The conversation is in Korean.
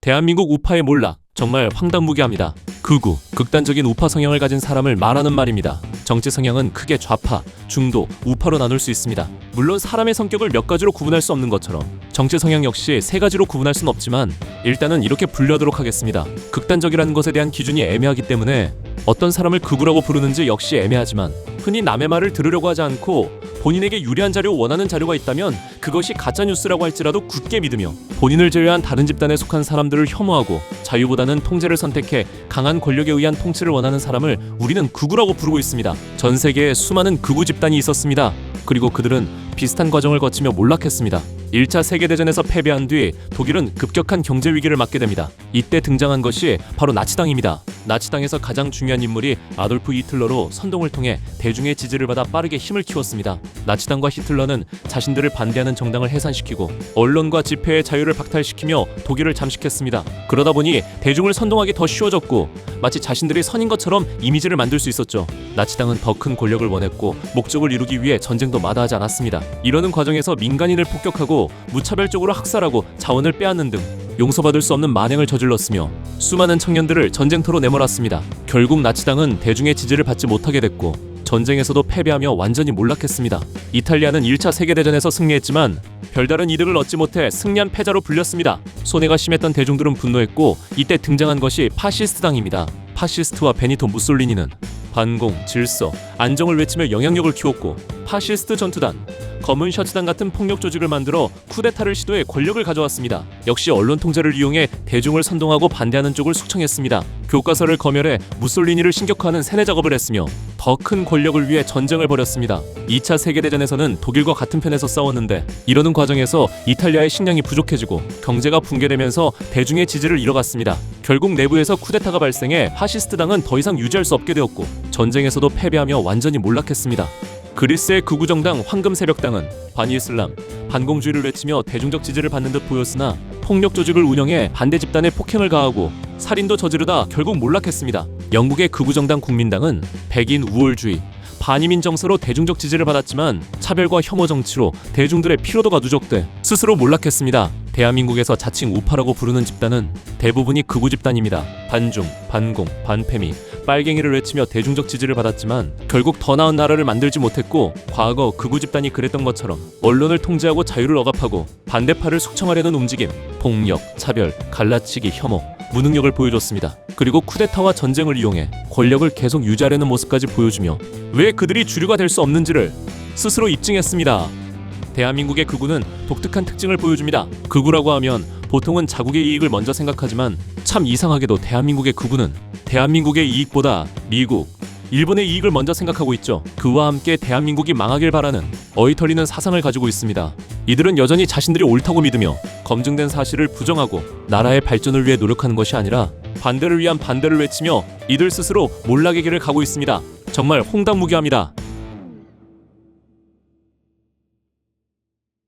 대한민국 우파의 몰락, 정말 황당무계합니다. 극우, 극단적인 우파 성향을 가진 사람을 말하는 말입니다. 정치 성향은 크게 좌파, 중도, 우파로 나눌 수 있습니다. 물론 사람의 성격을 몇 가지로 구분할 수 없는 것처럼 정치 성향 역시 세 가지로 구분할 수는 없지만 일단은 이렇게 분류하도록 하겠습니다. 극단적이라는 것에 대한 기준이 애매하기 때문에 어떤 사람을 극우라고 부르는지 역시 애매하지만 흔히 남의 말을 들으려고 하지 않고 본인에게 유리한 자료, 원하는 자료가 있다면 그것이 가짜뉴스라고 할지라도 굳게 믿으며 본인을 제외한 다른 집단에 속한 사람들을 혐오하고 자유보다는 통제를 선택해 강한 권력에 의한 통치를 원하는 사람을 우리는 극우라고 부르고 있습니다. 전 세계에 수많은 극우 집단이 있었습니다. 그리고 그들은 비슷한 과정을 거치며 몰락했습니다. 1차 세계대전에서 패배한 뒤 독일은 급격한 경제 위기를 맞게 됩니다. 이때 등장한 것이 바로 나치당입니다. 나치당에서 가장 중요한 인물이 아돌프 히틀러로 선동을 통해 대중의 지지를 받아 빠르게 힘을 키웠습니다. 나치당과 히틀러는 자신들을 반대하는 정당을 해산시키고 언론과 집회의 자유를 박탈시키며 독일을 잠식했습니다. 그러다 보니 대중을 선동하기 더 쉬워졌고 마치 자신들이 선인 것처럼 이미지를 만들 수 있었죠. 나치당은 더 큰 권력을 원했고 목적을 이루기 위해 전쟁도 마다하지 않았습니다. 이러는 과정에서 민간인을 폭격하고 무차별적으로 학살하고 자원을 빼앗는 등 용서받을 수 없는 만행을 저질렀으며 수많은 청년들을 전쟁터로 내몰았습니다. 결국 나치당은 대중의 지지를 받지 못하게 됐고 전쟁에서도 패배하며 완전히 몰락했습니다. 이탈리아는 1차 세계대전에서 승리했지만 별다른 이득을 얻지 못해 승리한 패자로 불렸습니다. 손해가 심했던 대중들은 분노했고 이때 등장한 것이 파시스트당입니다. 파시스트와 베니토 무솔리니는 반공, 질서, 안정을 외치며 영향력을 키웠고 파시스트 전투단, 검은 셔츠단 같은 폭력 조직을 만들어 쿠데타를 시도해 권력을 가져왔습니다. 역시 언론 통제를 이용해 대중을 선동하고 반대하는 쪽을 숙청했습니다. 교과서를 검열해 무솔리니를 신격화하는 세뇌 작업을 했으며 더 큰 권력을 위해 전쟁을 벌였습니다. 2차 세계대전에서는 독일과 같은 편에서 싸웠는데 이러는 과정에서 이탈리아의 식량이 부족해지고 경제가 붕괴되면서 대중의 지지를 잃어갔습니다. 결국 내부에서 쿠데타가 발생해 파시스트당은 더 이상 유지할 수 없게 되었고 전쟁에서도 패배하며 완전히 몰락했습니다. 그리스의 극우정당 황금새벽당은 반이슬람, 반공주의를 외치며 대중적 지지를 받는 듯 보였으나 폭력 조직을 운영해 반대 집단에 폭행을 가하고 살인도 저지르다 결국 몰락했습니다. 영국의 극우정당 국민당은 백인 우월주의, 반이민 정서로 대중적 지지를 받았지만 차별과 혐오 정치로 대중들의 피로도가 누적돼 스스로 몰락했습니다. 대한민국에서 자칭 우파라고 부르는 집단은 대부분이 극우 집단입니다. 반중, 반공, 반패미, 빨갱이를 외치며 대중적 지지를 받았지만 결국 더 나은 나라를 만들지 못했고 과거 극우 집단이 그랬던 것처럼 언론을 통제하고 자유를 억압하고 반대파를 숙청하려는 움직임, 폭력, 차별, 갈라치기, 혐오, 무능력을 보여줬습니다. 그리고 쿠데타와 전쟁을 이용해 권력을 계속 유지하려는 모습까지 보여주며 왜 그들이 주류가 될 수 없는지를 스스로 입증했습니다. 대한민국의 극우는 독특한 특징을 보여줍니다. 극우라고 하면 보통은 자국의 이익을 먼저 생각하지만 참 이상하게도 대한민국의 극우는 대한민국의 이익보다 미국, 일본의 이익을 먼저 생각하고 있죠. 그와 함께 대한민국이 망하길 바라는 어이털리는 사상을 가지고 있습니다. 이들은 여전히 자신들이 옳다고 믿으며 검증된 사실을 부정하고 나라의 발전을 위해 노력하는 것이 아니라 반대를 위한 반대를 외치며 이들 스스로 몰락의 길을 가고 있습니다. 정말 홍당무계합니다.